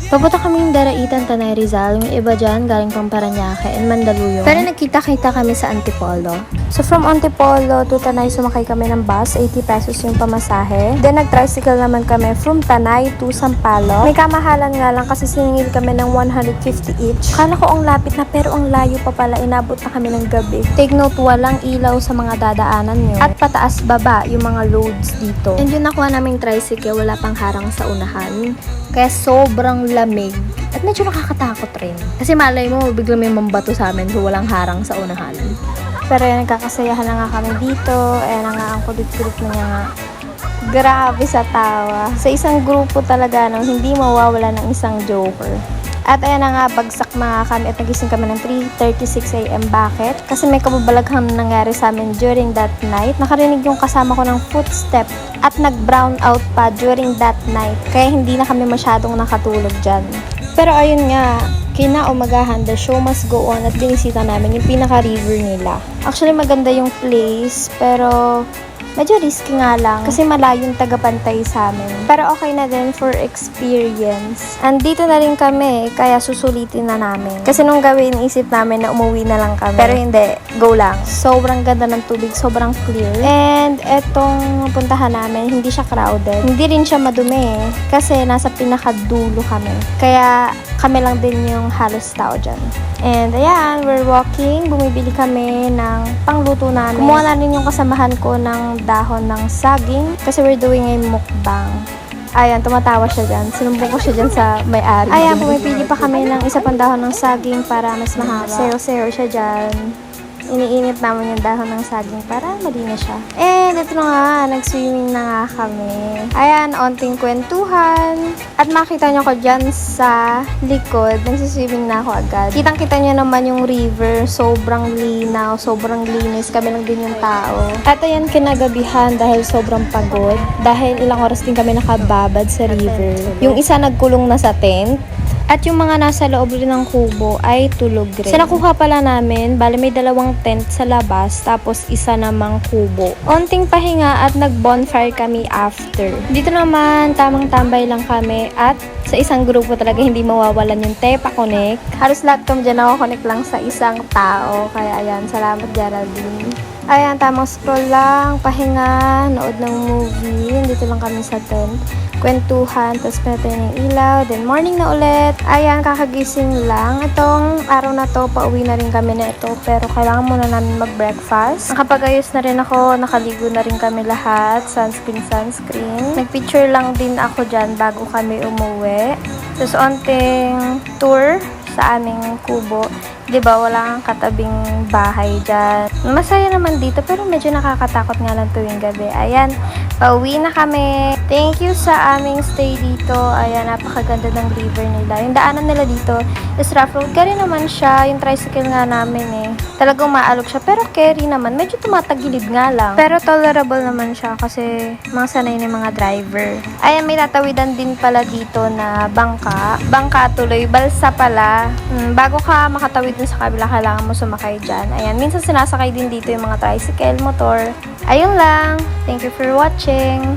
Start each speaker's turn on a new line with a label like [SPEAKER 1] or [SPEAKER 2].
[SPEAKER 1] Papunta kaming Daraitan, Tanay Rizal. Yung iba dyan, galing pang Paranaque and Mandaluyong. Pero nagkita-kita kami sa Antipolo. So from Antipolo to Tanay, sumakay kami ng bus. 80 pesos yung pamasahe. Then nag-tricycle naman kami from Tanay to Sampaloc. May kamahalan nga lang kasi siningil kami ng 150 each. Kala ko ang lapit na pero ang layo pa pala. Inabot na kami ng gabi. Take note, walang ilaw sa mga dadaanan nyo. At pataas baba yung mga roads dito. And yung nakuha naming tricycle, wala pang harang sa unahan. Kaya sobrang lamig. At medyo nakakatakot rin. Kasi malay mo, bigla may mambato sa amin so walang harang sa unahan. Pero yan, nagkakasayahan na nga kami dito. Ayan na nga, ang kulit-kulit na niya nga. Grabe sa tawa. Sa isang grupo talaga, no, hindi mawawala ng isang joker. At ayan na nga, bagsak na nga kami at nagising kami ng 3:36 AM. Bakit? Kasi may kababalaghang nangyari sa amin during that night. Nakarinig yung kasama ko ng footstep at nag-brown out pa during that night. Kaya hindi na kami masyadong nakatulog dyan. Pero ayun nga, kinaumagahan, the show must go on at binisita namin yung pinaka-river nila. Actually, maganda yung place, pero medyo risky nga lang kasi malayong tagapantay sa amin. Pero okay na din for experience. Andito na rin kami, kaya susulitin na namin. Kasi nung gawin, isip namin na umuwi na lang kami. Pero hindi, go lang. Sobrang ganda ng tubig, sobrang clear. And etong puntahan namin, hindi siya crowded. Hindi rin siya madumi kasi nasa pinakadulo kami. Kaya kami lang din yung halos tao dyan. And ayan, we're walking. Bumibili kami ng pangluto namin. Kumuha na rin yung kasamahan ko ng dahon ng saging kasi we're doing a mukbang. Ayan, tumatawa siya dyan. Sinumbong ko siya dyan sa may-ari. Ayan, pumipili pa kami ng isa pang dahon ng saging para mas mahaba. Sayo-sayo siya dyan. Iniinit naman yung dahon ng saging para malinis siya. And ito na nga, nag-swimming na nga kami. Ayan, onting kwentuhan. At makita nyo ko dyan sa likod, nagsiswimming na ako agad. Kitang-kita nyo naman yung river, sobrang linaw, sobrang linis. Kami lang din yung tao. At ayan, kinagabihan dahil sobrang pagod. Dahil ilang oras din kami nakababad sa river. Yung isa nagkulong na sa tent. At yung mga nasa loob rin ng kubo ay tulog rin. Sa nakuha pala namin, bali may 2 tent sa labas, tapos isa namang kubo. Onting pahinga at nag-bonfire kami after. Dito naman, tamang tambay lang kami at sa isang grupo talaga hindi mawawalan yung Tepa Connect. Halos lahat kami dyan nakakonect lang sa isang tao. Kaya ayan, salamat Geraldine. Ayan, tamang scroll lang, pahinga, nood ng movie. Dito lang kami sa tent. Kwentuhan, tapos pinatay ng ilaw, then morning na ulit. Ayan, kakagising lang. Itong araw na to, pauwi na rin kami na ito, pero kailangan muna namin mag-breakfast. Nakapag-ayos na rin ako, nakaligo na rin kami lahat, sunscreen. Nagpicture lang din ako dyan bago kami umuwi. Tapos onting tour sa aming kubo. Diba, wala kang katabing bahay dyan. Masaya naman dito, pero medyo nakakatakot nga lang tuwing gabi. Ayan, pauwi na kami. Thank you sa aming stay dito. Ayan, napakaganda ng river nila. Yung daanan nila dito is rough road. Carry naman siya. Yung tricycle nga namin eh. Talagang maalog siya. Pero carry naman. Medyo tumatagilid nga lang. Pero tolerable naman siya kasi mga sanay ng mga driver. Ayan, may tatawidan din pala dito na bangka. Bangka tuloy. Balsa pala. Bago ka makatawid dun sa kabila, kailangan mo sumakay dyan. Ayan, minsan sinasakay din dito yung mga tricycle, motor. Ayun lang. Thank you for watching.